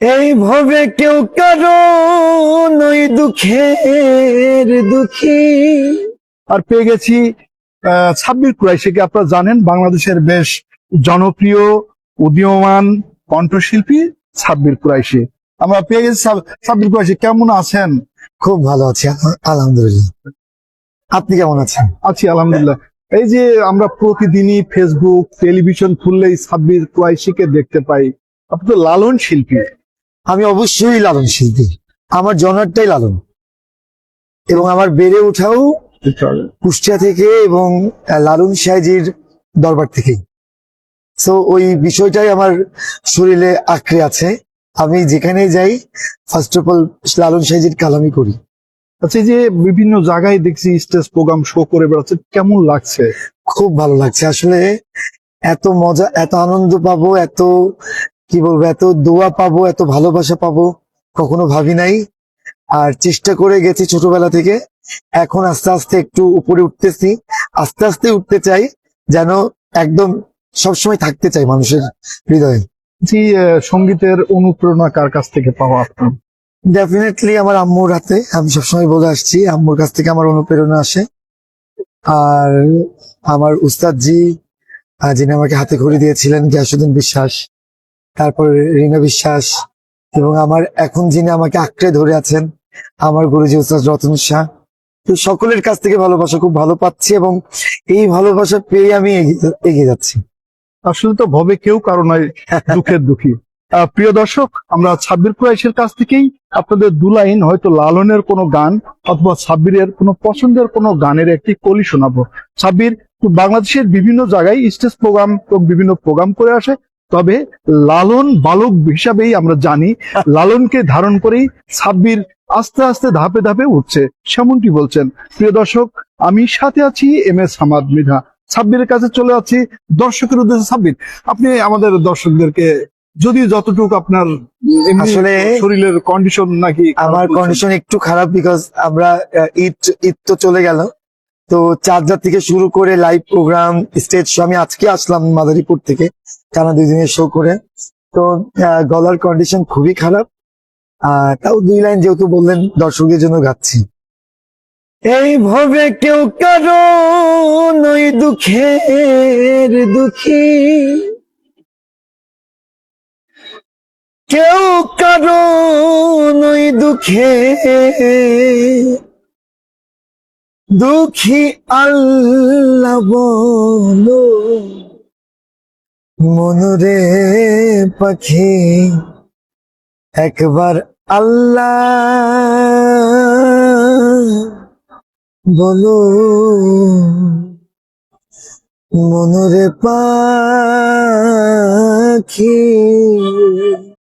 এই ভবে কেউ কারো নই দুঃখের দুঃখী। আর পেয়ে গেছি সাব্বির কুরাইশিকে। আপনারা জানেন বাংলাদেশের বেশ জনপ্রিয় উদীয়মান কণ্ঠশিল্পী সাব্বির কুরাইশি। আমরা পেয়ে গেছি সাব্বির কুরাইশি। কেমন আছেন? খুব ভালো আছি, আলহামদুলিল্লাহ। আপনি কেমন আছেন? আছি আলহামদুলিল্লাহ। এই যে আমরা প্রতিদিনই ফেসবুক টেলিভিশন খুললেই সাব্বির কুরাইশিকে দেখতে পাই। আপনি তো লালন শিল্পী। আমি অবশ্যই লালন শিল্পী, আমার জনরটাই লালন, এবং আমার বেড়ে ওঠাও কুষ্টিয়া থেকে এবং লালন সাইজির দরবার থেকেই। তো ওই বিষয়টাই আমার শরীরে আঁকড়ে আছে। আমি যেখানে যাই ফার্স্ট অফ অল লালন সাইজির কালামি করি। আচ্ছা, এই যে বিভিন্ন জায়গায় দেখছি স্টেজ প্রোগ্রাম শো করে বেড়াচ্ছে, কেমন লাগছে? খুব ভালো লাগছে আসলে। এত মজা, এত আনন্দ পাবো, এত কি বলবো, এত দোয়া পাবো, এত ভালোবাসা পাবো কখনো ভাবি নাই। আর চেষ্টা করে গেছি ছোটবেলা থেকে। এখন আস্তে আস্তে একটু উপরে উঠতেছি, আস্তে আস্তে উঠতে চাই, যেন একদম সবসময় থাকতে চাই মানুষের হৃদয়ে। জি, সঙ্গীতের অনুপ্রেরণা কার কাছ থেকে পাওয়া আপনার? ডেফিনেটলি আমার আম্মুর হাতে। আমি সবসময় বলে আসছি আম্মুর কাছ থেকে আমার অনুপ্রেরণা আসে। আর আমার উস্তাদজি, যিনি আমাকে হাতে খড়ি দিয়েছিলেন, গিয়াসুদ্দিন বিশ্বাস, তারপর রিনা বিশ্বাস, এবং আমার এখন যিনি আমাকে আঁকড়ে ধরে আছেন আমার গুরুজি উস্তাদ রতন শাহ। তো সকলের কাছ থেকে ভালোবাসা খুব ভালো পাচ্ছি, এবং এই ভালোবাসা পেয়ে আমি এগিয়ে যাচ্ছি। আসলে তো ভবে কেউ কারো নয় দুঃখের দুঃখী। প্রিয় দর্শক, আমরা সাব্বির কুরাইশের কাছ থেকেই আপনাদের দুলাইন হয়তো লালনের কোনো গান অথবা সাব্বিরের কোনো পছন্দের কোনো গানের একটি কলি শোনাবো। সাব্বির বাংলাদেশের বিভিন্ন জায়গায় স্টেজ প্রোগ্রাম এবং বিভিন্ন প্রোগ্রাম করে আসে, তবে লালন বালক হিসাবেই আমরা জানি। লালনকে ধারণ করেই সাব্বির আস্তে আস্তে ধাপে ধাপে উঠছে, সেমনটি বলছেন। প্রিয় দর্শক, আমি সাথে আছি MS হামাদ মৃধা। সাব্বিরের কাছে চলে যাচ্ছি দর্শকের উদ্দেশ্যে। সাব্বির, আপনি আমাদের দর্শকদেরকে যদি যতটুকু আপনার আসলে শরীরের কন্ডিশন নাকি? আমার কন্ডিশন একটু খারাপ, বিকজ আমরা ঈদ তো চলে গেল। তো চার্জার থেকে শুরু করে লাইভ প্রোগ্রাম, স্টেজ শো, আমি আজকে আসলাম মাদারীপুর থেকে টানা 2 দিনের শো করে। তো গলার কন্ডিশন খুবই খারাপ। তাও 2 লাইন যেহেতু বললেন দর্শকদের জন্য গাচ্ছি। এই ভবে কেউ কারো নই দুঃখের দুঃখী, কেউ কারো নই দুঃখে দুঃখী। আল্লাহ বলো মনরে পাখি, একবার আল্লাহ বলো মনরে পাখি।